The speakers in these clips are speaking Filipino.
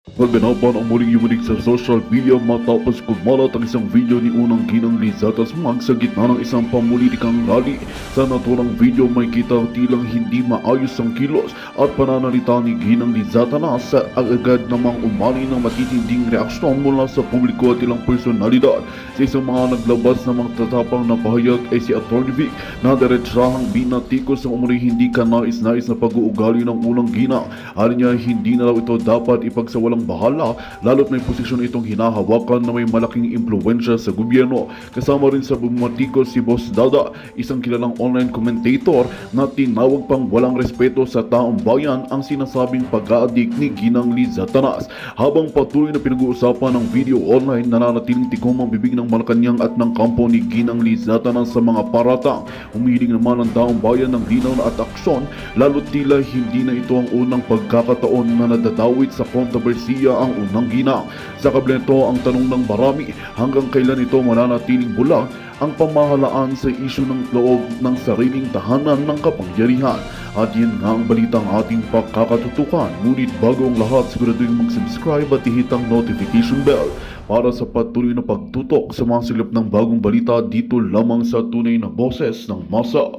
Naganapan ang muling yumunik sa social media matapos kumalat ang isang video ni Unang Ginang Lizatas Mag sa gitna ng isang pamulitikang rally. Sa naturang video may kita tilang hindi maayos ang kilos at pananalita ni Ginang Lizatas sa agad namang umani ng matitinding reaksyon mula sa publiko at ilang personalidad. Sa isang mga naglabas na mga tatapang na pahayag ay si Atty. Vic na diretsahang binatikos ang umuri hindi ka nais-nais na pag-uugali ng Unang Ginang. Alin niya hindi na raw ito dapat ipagsawalang bahala lalo't may posisyon itong hinahawakan na may malaking impluwensya sa gobyerno. Kasama rin sa bumatikos si Boss Dada, isang kilalang online commentator na tinawag pang walang respeto sa taong bayan ang sinasabing pag-aadik ni Ginang Lizatanas. Habang patuloy na pinag-uusapan ng video online, nananatiling tikom ang bibig ng Malacanang at ng kampo ni Ginang Lizatanas sa mga paratang. Humihiling naman ang taong bayan ng linaw na at aksyon lalo't tila hindi na ito ang unang pagkakataon na nadadawit sa kontrobersiya ang Unang Ginang. Sa kabila nito ang tanong ng marami, hanggang kailan ito mananatiling bulag ang pamahalaan sa isyu ng loob ng sariling tahanan ng kapangyarihan. At yan nga ang balitang ating pagkakatutukan. Ngunit bago ang lahat, siguraduhin mag-subscribe at ihit ang notification bell para sa patuloy na pagtutok sa mga silip ng bagong balita dito lamang sa tunay na boses ng masa.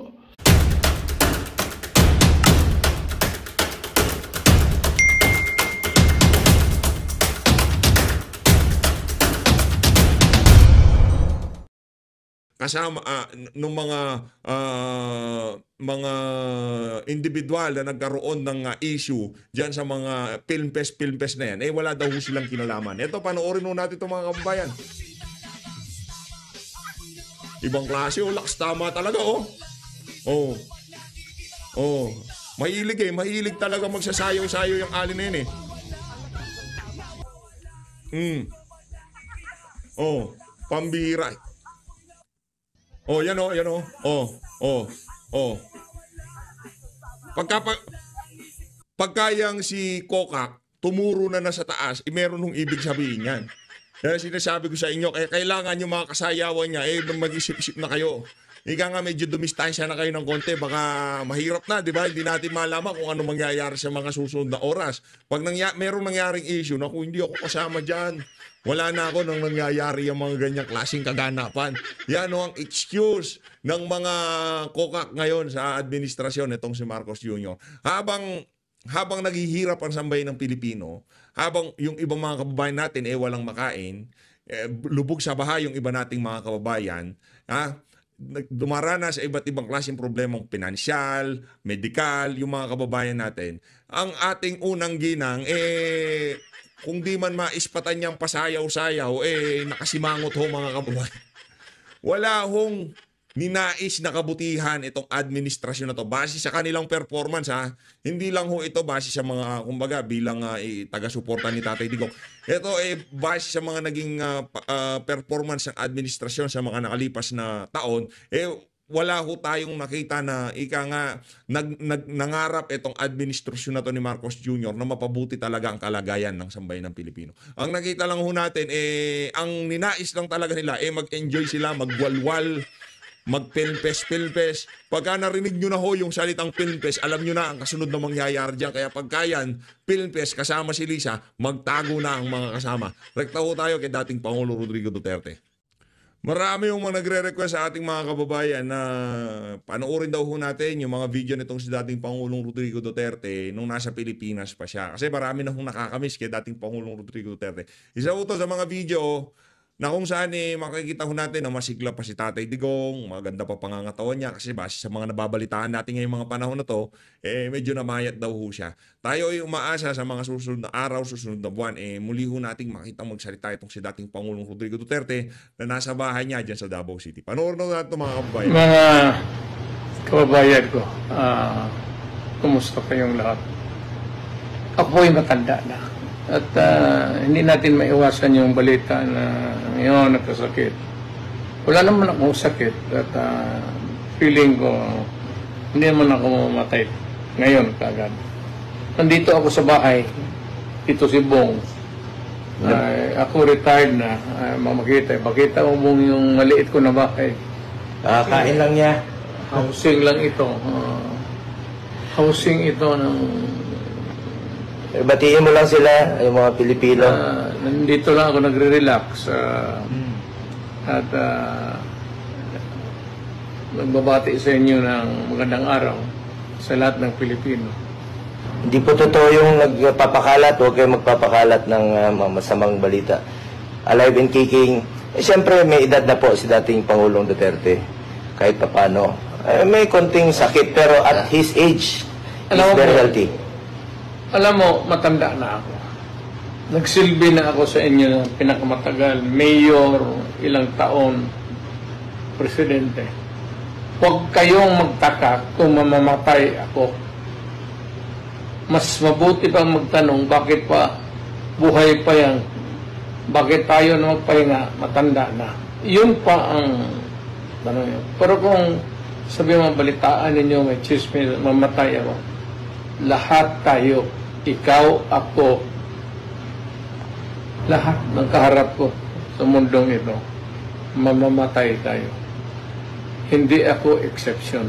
Kasama nung mga individual na nagkaroon ng issue diyan sa mga film fest na yan, eh wala daw silang kinalaman. Ito, panoorin mo natin itong mga kababayan. Ibang klase, laks, tama talaga, mahilig talaga magsasayaw-sayaw yung alin na yun pambira. Yan Pagkayang si Kokak tumuro na sa taas, meron nung ibig sabihin yan. Kaya sinasabi ko sa inyo, kailangan yung mga kasayawan niya, mag-isip-isip na kayo. Ika nga medyo dumistansya na kayo ng konti, baka mahirap na, di ba? Hindi natin malaman kung ano mangyayari sa mga susunod na oras. Pag merong nangyaring issue, naku, hindi ako kasama dyan. Wala na ako nang nangyayari yung mga ganyang klaseng kaganapan. Yan ang excuse ng mga kokak ngayon sa administrasyon itong si Marcos Jr. Habang naghihirap ang sambayan ng Pilipino, habang yung ibang mga kababayan natin walang makain, lubog sa baha yung iba nating mga kababayan, dumaranas sa iba't ibang klaseng problemang pinansyal, medikal, yung mga kababayan natin. Ang ating Unang Ginang, kung di man maispatan niyang pasayaw-sayaw, nakasimangot ho mga kababayan. Wala hong ninais na kabutihan itong administrasyon na to base sa kanilang performance, Hindi lang ho ito base sa mga, kumbaga, bilang taga-suporta ni Tatay Digong. Ito base sa mga naging performance ng administrasyon sa mga nakalipas na taon, wala ho tayong nakita na nangarap itong administrasyon na to ni Marcos Jr. na mapabuti talaga ang kalagayan ng sambayan ng Pilipino. Ang nakita lang ho natin, ang ninais lang talaga nila, mag-enjoy sila, magwalwal, mag-filmpes. Pagka narinig nyo na ho yung salitang filmpes, alam nyo na ang kasunod na mangyayari dyan. Kaya pagka yan, filmpes kasama si Lisa, magtago na ang mga kasama. Rekta ho tayo kay dating Pangulo Rodrigo Duterte. Marami yung mga nagre-request sa ating mga kababayan na panoorin daw ho natin yung mga video nitong si dating Pangulong Rodrigo Duterte nung nasa Pilipinas pa siya. Kasi marami na hong nakakamiss kay dating Pangulong Rodrigo Duterte. Isa ho to sa mga video na kung saan makikita ho natin na masigla pa si Tatay Digong, maganda pa pangangatawan niya kasi base sa mga nababalitaan natin ngayong mga panahon na to, medyo namayat daw ho siya. Tayo ay umaasa sa mga susunod na araw, susunod na buwan, muli ho nating makita magsalita itong si dating Pangulong Rodrigo Duterte na nasa bahay niya dyan sa Davao City. Panoorin na natin mga kababayan. Mga kababayan ko, kumusta kayong lahat? Ako po'y matanda na. At hindi natin maiwasan yung balita na ngayon nagkasakit. Wala naman akong sakit at feeling ko hindi naman ako mamatay ngayon kagad. Nandito ako sa bahay. Ito si Bong. Ako retired na. Makita mo yung maliit ko na bahay. Kain lang niya. Housing lang ito. Housing ito ng Batiin mo lang sila, yung mga Pilipino. Nandito lang ako nagre-relax at nagbabati sa inyo ng magandang araw sa lahat ng Pilipino. Hindi po totoo yung nagpapakalat, huwag kayo magpapakalat ng masamang balita. Alive and kicking. Siyempre, may edad na po si dating Pangulong Duterte. Kahit papano. May konting sakit, pero at his age, he's very healthy. Alam mo, matanda na ako. Nagsilbi na ako sa inyo ng pinakamatagal, mayor, ilang taon, presidente. Huwag kayong magtaka kung mamamatay ako. Mas mabuti pang magtanong, bakit pa buhay pa yan? Bakit tayo na magpahinga, matanda na? Yun pa ang tanong yun. Pero kung sabi mo, balitaan ninyo, may chismis, mamatay ako. Lahat tayo, ikaw, ako, lahat ng kaharap ko sa mundong ito, mamamatay tayo. Hindi ako exception.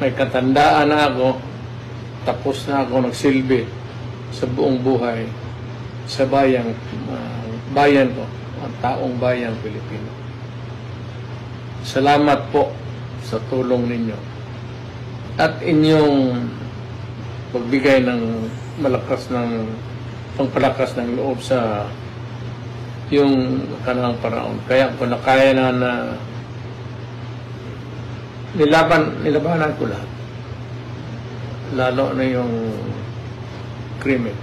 May katandaan na ako, tapos na ako nagsilbi sa buong buhay sa bayan ko, ang taong bayang Pilipino. Salamat po sa tulong ninyo at inyong pagbigay ng pangpalakas ng loob sa yung kanang paraon. Kaya kung nakaya na nilabanan ko lahat. Lalo na yung krimen.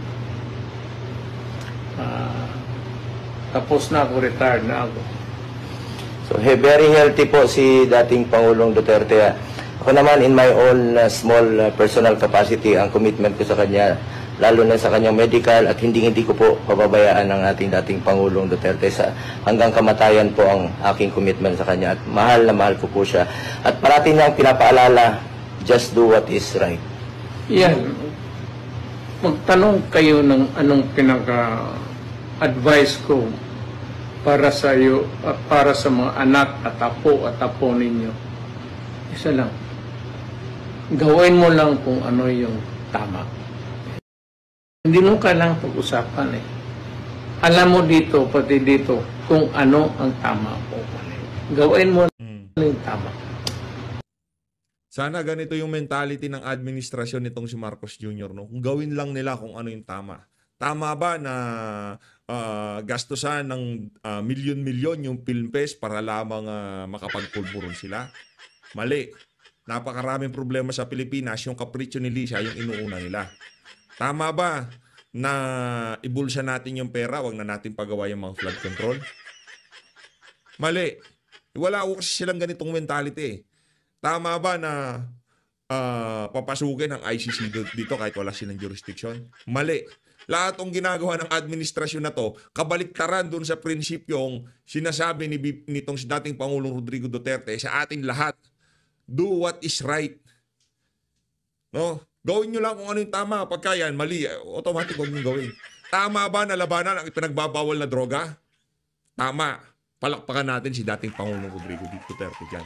Tapos na ako, retired na ako. So, very healthy po si dating Pangulong Duterte. Ako naman, in my own small personal capacity, ang commitment ko sa kanya, lalo na sa kanyang medical, at hindi ko po pababayaan ang ating dating Pangulong Duterte. Hanggang kamatayan po ang aking commitment sa kanya. At mahal na mahal ko po siya. At parati niyang pinapaalala, just do what is right. Yan. Magtanong kayo ng anong pinaka-advice ko para sa iyo at para sa mga anak at apo ninyo. Isa lang. Gawin mo lang kung ano yung tama. Hindi mo kailangang pag-usapan eh. Alam mo dito, pati dito, kung ano ang tama o mali. Gawin mo yung tama. Sana ganito yung mentality ng administrasyon nitong si Marcos Jr. No? Kung gawin lang nila kung ano yung tama. Tama ba na gastusan ng milyon-milyon yung PhilMPes para lamang makapagpulburon sila? Mali. Napakaraming problema sa Pilipinas, yung kapritsyo ni Lisa, yung inuuna nila. Tama ba na ibulsa natin yung pera, wag na natin pagawa yung mga flood control? Mali. Wala kasi silang ganitong mentality eh. Tama ba na papasukin ang ICC dito kahit wala silang jurisdiction? Mali. Lahat ng ginagawa ng administrasyon na to, kabaliktaran dun sa prinsipyong sinasabi nitong si dating Pangulong Rodrigo Duterte sa ating lahat. Do what is right. No? Gawin nyo lang kung ano yung tama. Pagka yan, mali, automatic huwag nyo gawin. Tama ba na labanan ang ipinagbabawal na droga? Tama. Palakpakan natin si dating Pangulong Rodrigo Duterte dyan.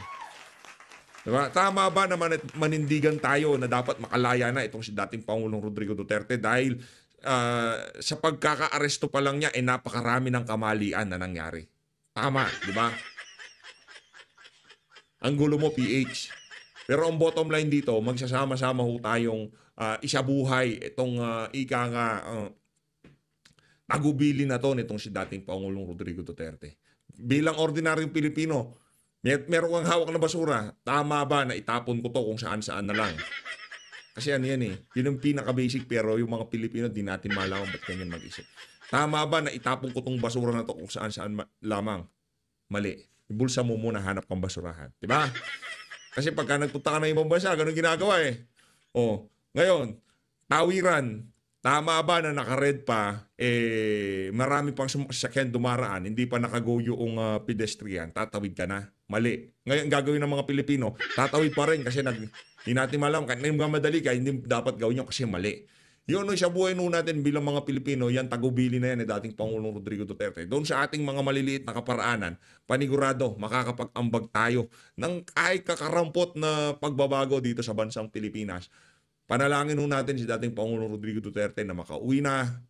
Diba? Tama ba na manindigan tayo na dapat makalaya na itong si dating Pangulong Rodrigo Duterte dahil sa pagkaka-aresto pa lang niya napakarami ng kamalian na nangyari. Tama, di ba? Ang gulo mo, PH. Pero ang bottom line dito, magsasama-sama ho tayong isabuhay itong tagubili na to nitong si dating Pangulong Rodrigo Duterte. Bilang ordinaryong Pilipino, meron kang hawak na basura. Tama ba na itapon ko to kung saan-saan na lang? Kasi ano yan eh. Yun yung pinaka-basic pero yung mga Pilipino di natin malaman ba't ganyan mag-isip. Tama ba na itapon ko tong basura na to kung saan-saan lamang? Mali. Ibulsa mo muna, hanap kang basurahan. Diba? Kasi pagka nagpunta ka na ibang bansa, ganun ginagawa eh. O, ngayon, tawiran. Tama ba na naka-red pa, marami pang sasakyan dumaraan, hindi pa nakago yung pedestrian, tatawid ka na? Mali. Ngayon, gagawin ng mga Pilipino, tatawid pa rin kasi hindi natin malam. Kahit madali ka, hindi dapat gawin yun kasi mali. Yun sa buhay nun natin bilang mga Pilipino, yan tagubili na yan ni dating Pangulong Rodrigo Duterte. Doon sa ating mga maliliit na kaparaanan, panigurado, makakapag-ambag tayo ng kahit kakarampot na pagbabago dito sa bansang Pilipinas. Panalangin ho natin si dating Pangulong Rodrigo Duterte na makauwi na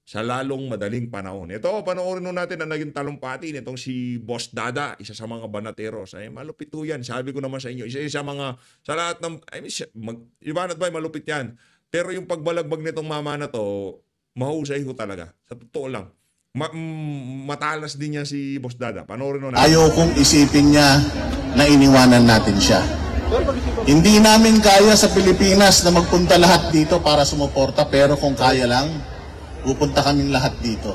sa lalong madaling panahon. Ito, panoorin ho natin ang naging talumpati nitong si Boss Dada, isa sa mga banateros. Ay, malupit ho yan. Sabi ko naman sa inyo, isa sa mga, sa lahat ng, Ibanat ba, malupit yan. Pero yung pagbalagbag nitong mama na to, mahusay ho talaga. Sa totoo lang. Matalas din yan si Boss Dada. Panoorin ho natin. Ayaw kong isipin niya na iniwanan natin siya. Hindi namin kaya sa Pilipinas na magpunta lahat dito para sumuporta, pero kung kaya lang, pupunta kaming lahat dito.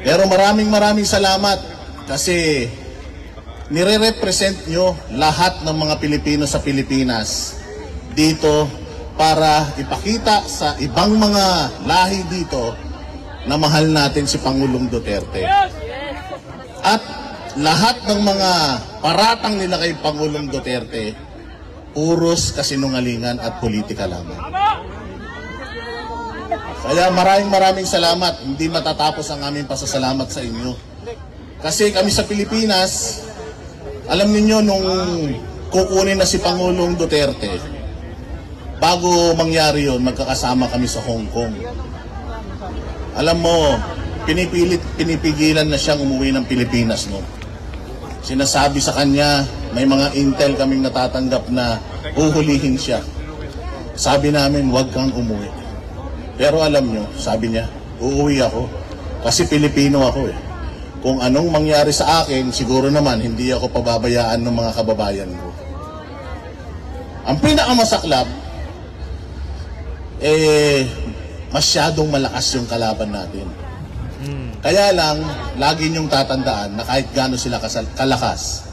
Pero maraming salamat kasi nire-represent nyo lahat ng mga Pilipino sa Pilipinas dito para ipakita sa ibang mga lahi dito na mahal natin si Pangulong Duterte. At lahat ng mga paratang nila kay Pangulong Duterte, puros kasinungalingan at politika lamang. Kaya maraming salamat. Hindi matatapos ang aming pasasalamat sa inyo. Kasi kami sa Pilipinas, alam niyo nung kukunin na si Pangulong Duterte, bago mangyari yun, magkakasama kami sa Hong Kong. Alam mo, pinipigilan na siyang umuwi ng Pilipinas, no? Sinasabi sa kanya, may mga intel kaming natatanggap na uhulihin siya. Sabi namin, huwag kang umuwi. Pero alam nyo, sabi niya, uuwi ako. Kasi Pilipino ako eh. Kung anong mangyari sa akin, siguro naman hindi ako pababayaan ng mga kababayan ko. Ang pinakamasaklap, masyadong malakas yung kalaban natin. Kaya lang, lagi niyong tatandaan na kahit gaano sila kalakas,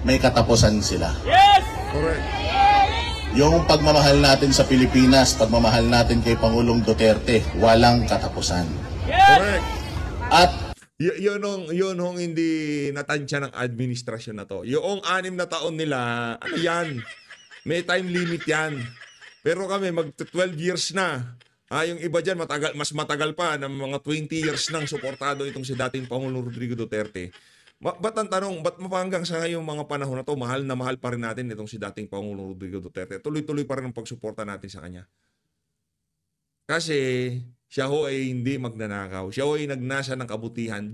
may katapusan sila. Yes! Correct. Yung pagmamahal natin sa Pilipinas, pagmamahal natin kay Pangulong Duterte, walang katapusan. Correct. At yun hong hindi natansya ng administrasyon na to. Yung 6 na taon nila, ano yan? May time limit yan. Pero kami, mag-12 years na. Yung iba dyan, mas matagal pa, ng mga 20 years nang suportado itong si dating Pangulong Rodrigo Duterte. Ba't ang tanong, ba't hanggang sa ngayong mga panahon na to, mahal na mahal pa rin natin itong si dating Pangulong Rodrigo Duterte? Tuloy-tuloy pa rin ang pagsuporta natin sa kanya. Kasi siya ho ay hindi magnanakaw. Siya ho ay nagnasa ng kabutihan.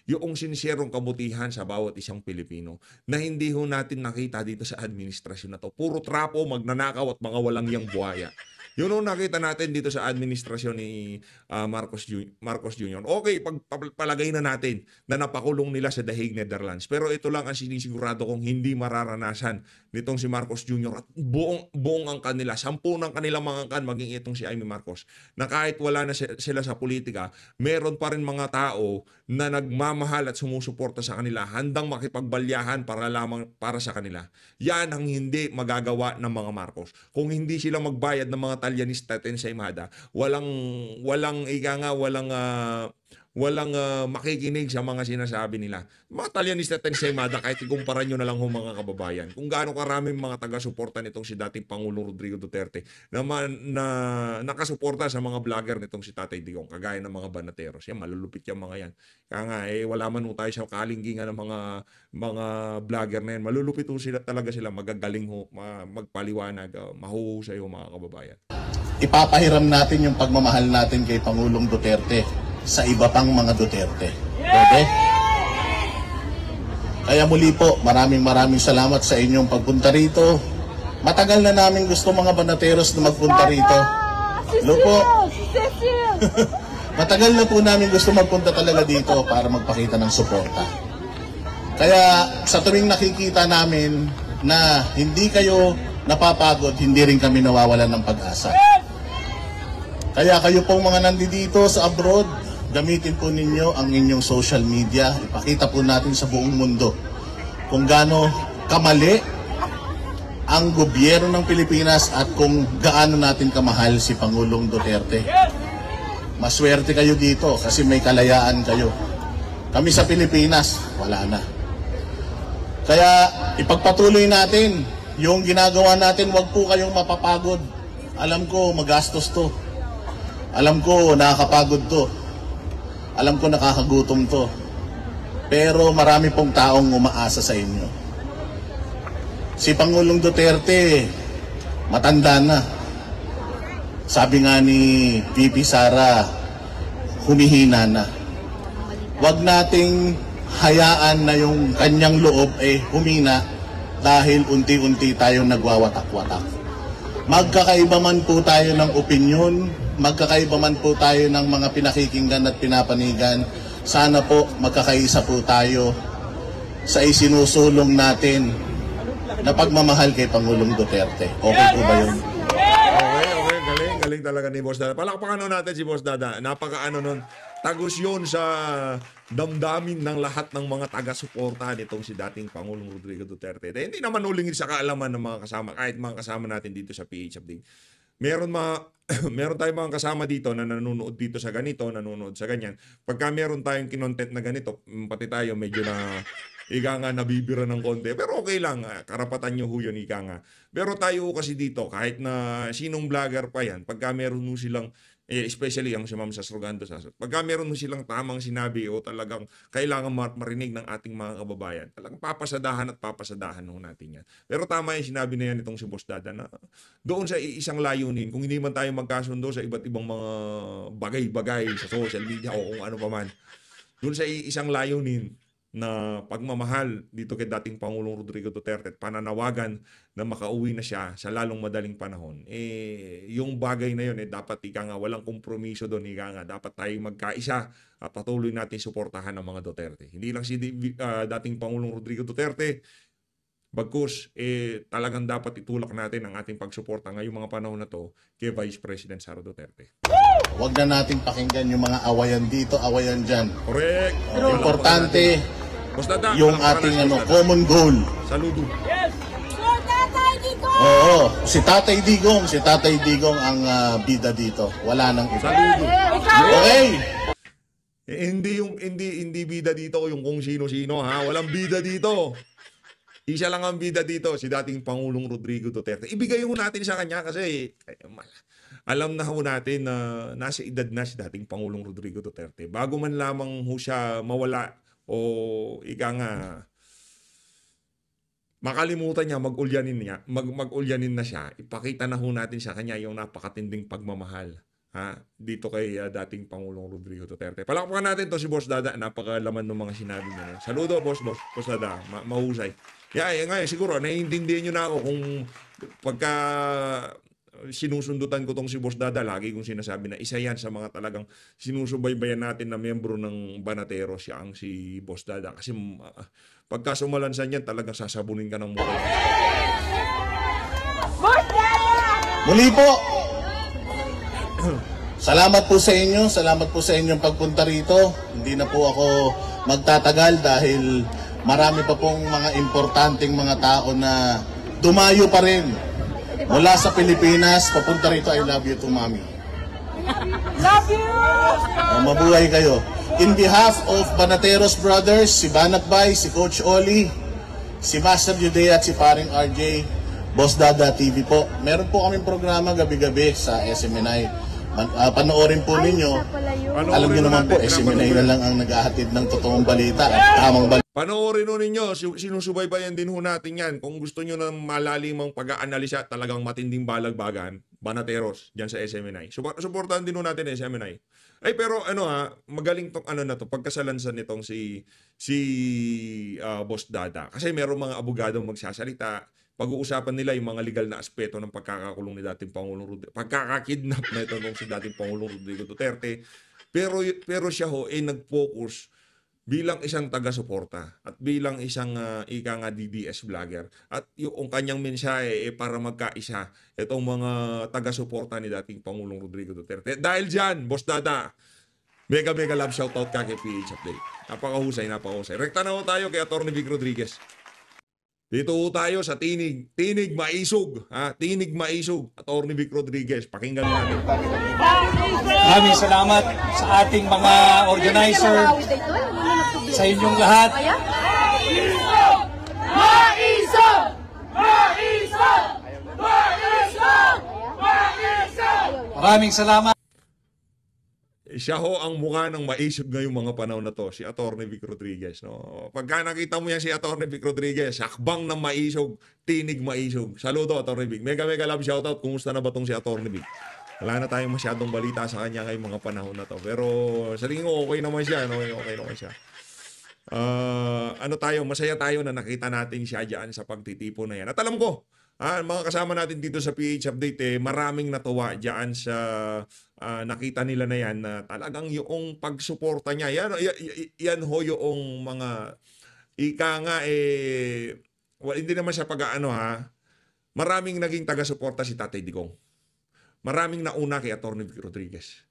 Yung sinserong kabutihan sa bawat isang Pilipino na hindi ho natin nakita dito sa administrasyon na to. Puro trapo, magnanakaw at mga walang yang buhaya. Yun ang nakita natin dito sa administrasyon ni Marcos Jr. Okay, palagay na natin na napakulong nila sa The Hague, Netherlands. Pero ito lang ang sinisigurado kong hindi mararanasan nitong si Marcos Jr. at buong ang kanila, 10 ng kanilang mga angkan, maging itong si Amy Marcos, na kahit wala na sila sa politika, meron pa rin mga tao na nagmamahal at sumusuporta sa kanila, handang makipagbalyahan para sa kanila. Yan ang hindi magagawa ng mga Marcos. Kung hindi sila magbayad ng mga Talyanista at ensaymada, walang makikinig sa mga sinasabi nila. Mga Talyanista at ensaymada, kahit ikumpara nyo na lang ho mga kababayan, kung gaano karaming mga taga-suporta nitong si dating Pangulong Rodrigo Duterte na nakasuporta sa mga vlogger nitong si Tatay Digong, kagaya ng mga banateros. Yan, malulupit yung mga yan. Kaya nga, wala man ho tayo sa kalinggingan ng mga vlogger na yan. Malulupit ho talaga sila, magagaling ho, magpaliwanag, mahuhusay ho mga kababayan. ipapahiram natin yung pagmamahal natin kay Pangulong Duterte sa iba pang mga Duterte. Pwede? Kaya muli po, maraming salamat sa inyong pagpunta rito. Matagal na namin gusto mga banateros na magpunta rito. Lupo. Matagal na po namin gusto magpunta talaga dito para magpakita ng suporta. Kaya sa tuwing nakikita namin na hindi kayo napapagod, hindi rin kami nawawalan ng pag-asa. Kaya kayo pong mga nandito sa abroad, gamitin po ninyo ang inyong social media. Ipakita po natin sa buong mundo kung gaano kamali ang gobyerno ng Pilipinas at kung gaano natin kamahal si Pangulong Duterte. Maswerte kayo dito kasi may kalayaan kayo. Kami sa Pilipinas, wala na. Kaya ipagpatuloy natin yung ginagawa natin, wag po kayong mapapagod. Alam ko magastos to. Alam ko nakakapagod to. Alam ko nakakagutom to. Pero marami pong taong umaasa sa inyo. Si Pangulong Duterte, matanda na. sabi nga ni VP Sara, humihina na. Huwag nating hayaan na yung kanyang loob humina dahil unti-unti tayong nagwawatak-watak. Magkakaiba man po tayo ng opinyon, magkakaiba man po tayo ng mga pinakikinggan at pinapanigan, sana po magkakaisa po tayo sa isinusulong natin na pagmamahal kay Pangulong Duterte. Okay po ba yun? Okay. Galing talaga ni Boss Dada. Palakpakan natin si Boss Dada. Napaka-ano nun. Tagos yun sa damdamin ng lahat ng mga taga-suporta nitong si dating Pangulong Rodrigo Duterte. Hindi naman ulingin sa kaalaman ng mga kasama, kahit mga kasama natin dito sa PH Update. Meron tayong mga kasama dito na nanonood dito sa ganito, nanonood sa ganyan. Pagka meron tayong kinontent na ganito, pati tayo medyo na ika nga nabibira ng konti. Pero okay lang, karapatan nyo ho yun, ika nga. Pero tayo kasi dito, kahit na sinong vlogger pa yan, pagka meron mo silang, especially ang si Ma'am Sastrogando, pagka meron mo silang tamang sinabi o talagang kailangan marinig ng ating mga kababayan, talagang papasadahan ho natin yan. Pero tama yung sinabi na yan itong si Boss Dada na doon sa isang layunin, kung hindi man tayo magkasundo sa iba't ibang mga bagay-bagay sa social media o kung ano pa man, doon sa isang layunin na pagmamahal dito kay dating Pangulong Rodrigo Duterte at pananawagan na makauwi na siya sa lalong madaling panahon, yung bagay na yun, dapat ika nga walang kompromiso doon, ika nga dapat tayo magkaisa at patuloy natin suportahan ng mga Duterte. Hindi lang si dating Pangulong Rodrigo Duterte, bagkus talagang dapat itulak natin ang ating pagsuporta ngayong mga panahon na to kay Vice President Sara Duterte. Huwag na nating pakinggan yung mga awayan dito, awayan dyan. Correct. Importante Boss Dada, yung ating common goal. Saludo. Oo, si Tatay Digong ang bida dito. Wala nang iba. Saludo. Okay. Hindi bida dito yung kung sino-sino, ha. Walang bida dito. Isa lang ang bida dito, si dating Pangulong Rodrigo Duterte. Ibigay ho natin sa kanya kasi alam na ho natin na nasa edad na si dating Pangulong Rodrigo Duterte. Bago man lamang ho siya mawala o ika nga makalimutan niya, mag-ulyanin na siya, ipakita na ho natin sa kanya yung napakatinding pagmamahal, ha, dito kay dating Pangulong Rodrigo Duterte. Palakpakan natin to si Boss Dada, napakalaman ng mga sinabi niya. Saludo, Boss Dada, mahusay. Ngayon, siguro, naiintindihan nyo na ako kung pagka sinusundutan ko tong si Boss Dada, lagi kong sinasabi na isa yan sa mga talagang sinusubaybayan natin na miyembro ng Banatero, siya ang si Boss Dada. Kasi pagka sumalansan yan, talagang sasabunin ka ng mukha. Muli po, salamat po sa inyong pagpunta rito. Hindi na po ako magtatagal dahil marami pa pong mga importanteng mga tao na dumayo pa rin mula sa Pilipinas papunta rito. I love you too, Mami. Love you! Mabuhay kayo. In behalf of Banateros Brothers, si Banakbay, si Coach Oli, si Master Judea at si Paring RJ, Boss Dada TV po. Meron po kaming programa gabi-gabi sa SMNI. Panoorin po ninyo. Alam niyo naman po, SMNI na lang ang naghahatid ng totoong balita at tamang balita. Panoorin ho ninyo, sinusubaybayan din ho natin yan. Kung gusto nyo ng malalimang pag-aanalisa, talagang matinding balagbagan, Banateros, dyan sa SMNI. Suportahan din ho natin SMNI. Pero magaling tong pagkasalansan nitong si Boss Dada. Kasi merong mga abogado magsasalita, pag-uusapan nila yung mga legal na aspeto ng pagkakakulong ni dating Pangulong Rodrigo, pagkakakidnap na ito nung si dating Pangulong Rodrigo Duterte. Pero siya ho nag-focus bilang isang taga-suporta at bilang isang ika nga DDS vlogger. At yung kanyang mensahe para magkaisa itong mga taga-suporta ni dating Pangulong Rodrigo Duterte. Dahil dyan, Boss Dada, mega love shoutout ka kay PH Update. Napakahusay. Rekta na ho tayo kay Atty. Vic Rodriguez. Dito ho tayo sa Tinig Maisog. Tinig Maisog. Atty. Vic Rodriguez. Pakinggan natin. Maraming salamat sa ating mga organizer, sa inyong lahat. Maraming salamat. Siya ho ang mukha ng maisog ngayong mga panahon na to, si Atty. Vic Rodriguez. No? Pagka nakita mo yan si Atty. Vic Rodriguez, sakbang ng maisog, tinig maisog. Saludo, Atty. Vic. Mega love shoutout. Kumusta na ba tong si Atty. Vic? Wala na tayong masyadong balita sa kanya ngayong mga panahon na to. Pero sa tingin ko okay naman siya. No? Okay naman siya. Masaya tayo na nakita natin siya dyan sa pagtitipon na yan. At alam ko, mga kasama natin dito sa PH Update, maraming natuwa dyan sa nakita nila na yan na talagang yung pagsuporta niya. Yan ho yung mga ika nga hindi naman siya pag-ano ha. Maraming naging taga-suporta si Tatay Digong. Maraming nauna kay Atty. Vic Rodriguez.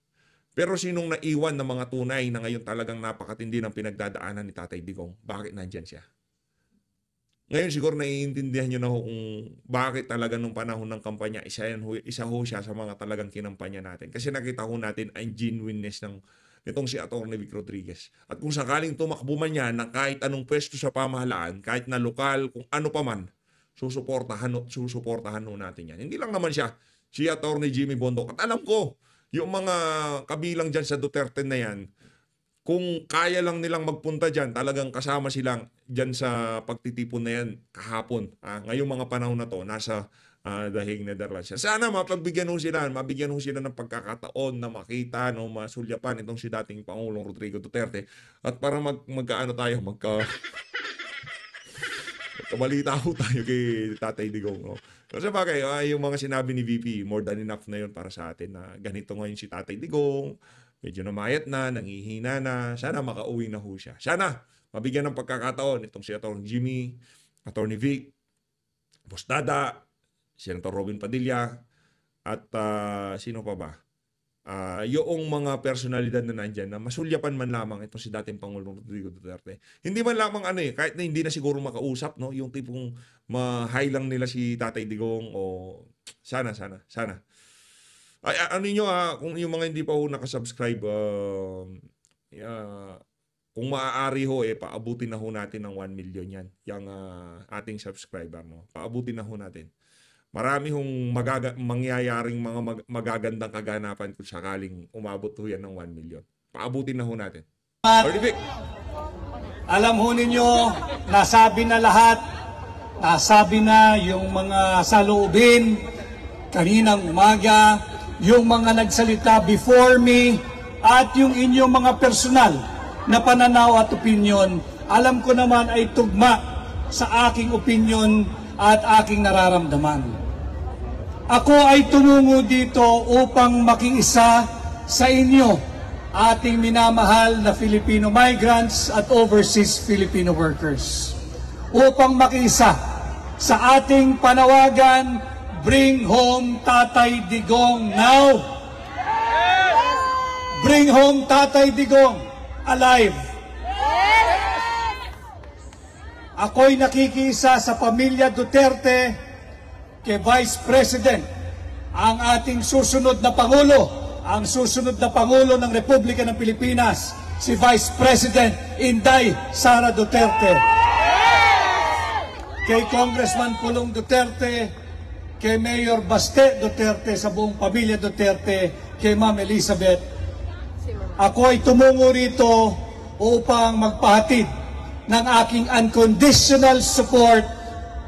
Pero sinong naiwan ng mga tunay na ngayon talagang napakatindi ng pinagdadaanan ni Tatay Digong? Bakit nandyan siya? Ngayon siguro naiintindihan nyo na ho kung bakit talaga nung panahon ng kampanya, isa ho siya sa mga talagang kinampanya natin. Kasi nakita ho natin ang genuineness ng itong si Atty. Vic Rodriguez. At kung sakaling tumakbo man yan ng kahit anong pwesto sa pamahalaan, kahit na lokal, kung ano pa man, susuportahan ho natin yan. Hindi lang naman siya, si Atty. Jimmy Bondoc. At alam ko, yung mga kabilang dyan sa Duterte na yan, kung kaya lang nilang magpunta dyan, talagang kasama silang dyan sa pagtitipon na yan kahapon. Ngayong mga panahon na to, nasa The Hague, Netherlands. Sana mabigyan ho sila ng pagkakataon na makita, no, masulyapan itong si dating Pangulong Rodrigo Duterte. At para magkabalita ho tayo kay Tatay Digong. No? Kasi bagay, yung mga sinabi ni VP, more than enough na yun para sa atin na ganito ngayon si Tatay Digong. Medyo namayat na, nangihina na. Sana makauwi na ho siya. Sana mabigyan ng pagkakataon itong si Atty. Jimmy, Atty. Vic, Boss Dada, Senator Robin Padilla, at sino pa ba? Yung mga personalidad na nandyan na masulyapan man lamang itong si dating Pangulong Rodrigo Duterte. Hindi man lamang kahit na hindi na siguro makausap, no? Yung tipong ma-high lang nila si Tatay Digong o sana. Ano nyo kung yung mga hindi pa ho nakasubscribe, kung maaari ho, paabutin na ho natin ng 1 million yan. Yung ating subscriber, no? Paabutin na ho natin. Marami hong mangyayaring mga magagandang kaganapan kung sakaling umabot ho yan ng 1 million. Paabutin na ho natin. Alam ho ninyo, nasabi na lahat, nasabi na yung mga saloobin, kaninang umaga, yung mga nagsalita before me, at yung inyong mga personal na pananaw at opinion, alam ko naman ay tugma sa aking opinion at aking nararamdaman. Ako ay tumungo dito upang makiisa sa inyo, ating minamahal na Filipino migrants at overseas Filipino workers. Upang makiisa sa ating panawagan, bring home Tatay Digong now! Bring home Tatay Digong alive! Ako'y nakikisa sa pamilya Duterte kay Vice President, ang ating susunod na Pangulo, ang susunod na Pangulo ng Republika ng Pilipinas, si Vice President Inday Sara Duterte. Kay Congressman Pulong Duterte, kay Mayor Baste Duterte, sa buong pamilya Duterte, kay Ma'am Elizabeth. Ako ay tumungo rito upang magpahatid ng aking unconditional support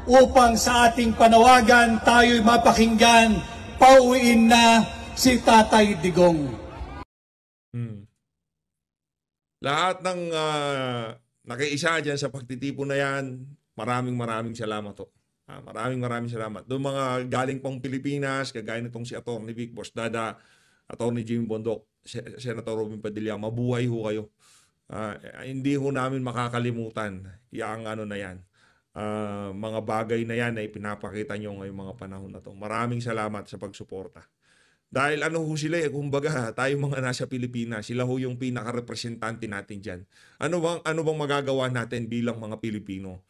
upang sa ating panawagan tayo'y mapakinggan, pauwiin na si Tatay Digong. Lahat ng nakiisa dyan sa pagtitipon na yan, maraming salamat to. Maraming salamat. Doon mga galing pang Pilipinas, kagaya nitong si Atty. Vic, Boss Dada, Atty. Jimmy Bondoc, Senator Robin Padilla, mabuhay ho kayo. Hindi ho namin makakalimutan yung na yan. Mga bagay na yan ay pinapakita nyo ngayong mga panahon na to. Maraming salamat sa pagsuporta. Dahil ho sila kumbaga tayo mga nasa Pilipinas, sila ho yung pinaka-representante natin dyan. Ano bang magagawa natin bilang mga Pilipino?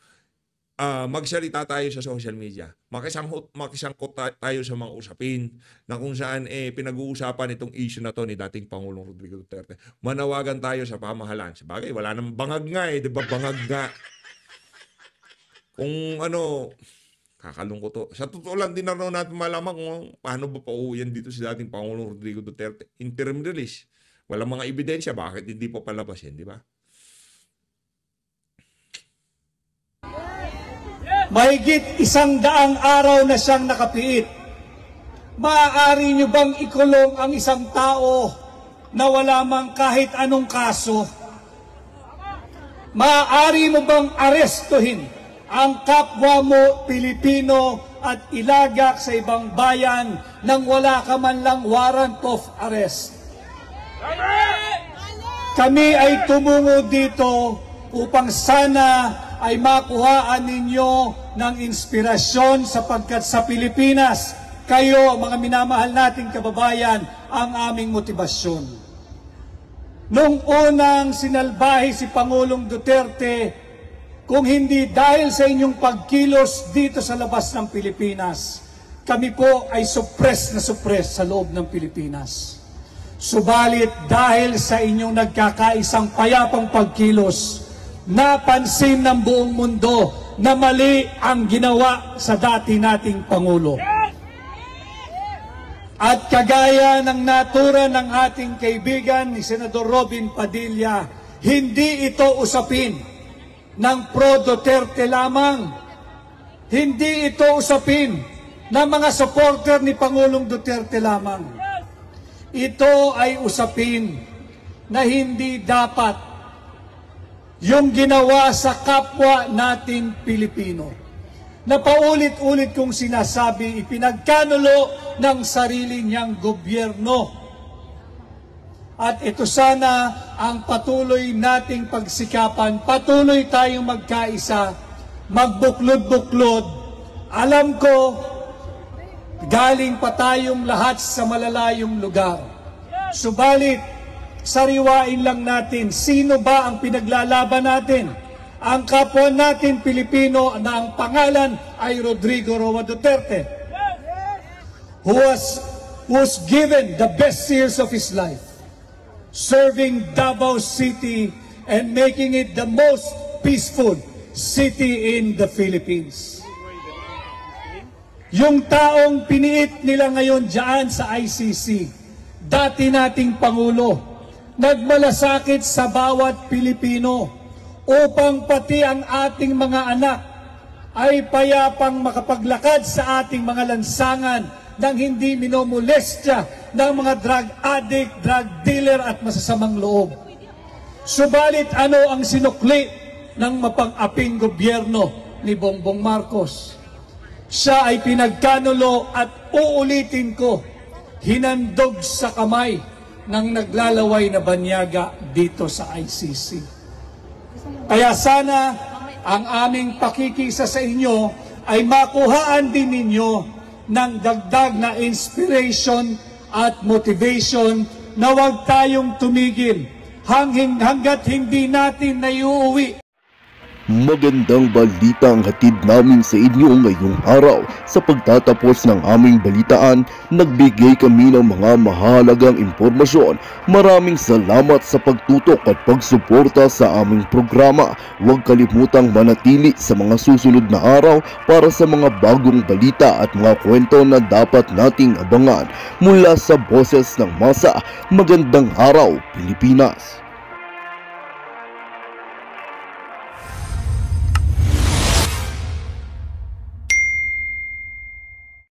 Magsalita tayo sa social media. Makisangkot tayo sa mga usapin na kung saan pinag-uusapan itong issue na to ni dating Pangulong Rodrigo Duterte. Manawagan tayo sa pamahalaan. Sabagay, wala namang bangag nga di ba? Bangag nga. Kung kakalungkot to. Sa totoo lang, din na natin malaman kung paano ba pauwian dito si dating Pangulong Rodrigo Duterte. Interim release. Walang mga ebidensya. Bakit hindi pa palabas yan, di ba? Mahigit 100 araw na siyang nakapiit. Maaari nyo bang ikulong ang isang tao na wala mang kahit anong kaso? Maaari mo bang arestuhin ang kapwa mo Pilipino at ilagak sa ibang bayan nang wala ka man lang warrant of arrest? Kami ay tumungo dito upang sana ay makuhaan ninyo ng inspirasyon sapagkat sa Pilipinas, kayo, mga minamahal nating kababayan, ang aming motibasyon. Nung unang sinalbahe si Pangulong Duterte, kung hindi dahil sa inyong pagkilos dito sa labas ng Pilipinas, kami po ay suppress sa loob ng Pilipinas. Subalit dahil sa inyong nagkakaisang payapang pagkilos, napansin ng buong mundo na mali ang ginawa sa dati nating Pangulo. At kagaya ng natura ng ating kaibigan ni Senador Robin Padilla, hindi ito usapin ng pro-Duterte lamang. Hindi ito usapin ng mga supporter ni Pangulong Duterte lamang. Ito ay usapin na hindi dapat yung ginawa sa kapwa nating Pilipino. Na paulit-ulit kong sinasabi, ipinagkanulo ng sarili niyang gobyerno. At ito sana ang patuloy nating pagsikapan, patuloy tayong magkaisa, magbuklod-buklod. Alam ko, galing pa tayong lahat sa malalayong lugar. Subalit, sariwain lang natin, sino ba ang pinaglalaban natin? Ang kapwa natin Pilipino na ang pangalan ay Rodrigo Roa Duterte, who was given the best years of his life, serving Davao City and making it the most peaceful city in the Philippines. Yung taong piniit nila ngayon dyan sa ICC, dati nating Pangulo, nagmalasakit sa bawat Pilipino upang pati ang ating mga anak ay payapang makapaglakad sa ating mga lansangan nang hindi minomolestya ng mga drug addict, drug dealer at masasamang loob. Subalit ano ang sinukli ng mapang-aping gobyerno ni Bongbong Marcos? Siya ay pinagkanulo at uulitin ko, hinandog sa kamay ng naglalaway na banyaga dito sa ICC. Kaya sana ang aming pakikisa sa inyo ay makuhaan din ninyo ng dagdag na inspiration at motivation na huwag tayong tumigil hanggat hindi natin naiuwi. Magandang balita ang hatid namin sa inyo ngayong araw. Sa pagtatapos ng aming balitaan, nagbigay kami ng mga mahalagang impormasyon. Maraming salamat sa pagtutok at pagsuporta sa aming programa. Huwag kalimutang manatili sa mga susunod na araw para sa mga bagong balita at mga kwento na dapat nating abangan. Mula sa Boses ng Masa, magandang araw Pilipinas!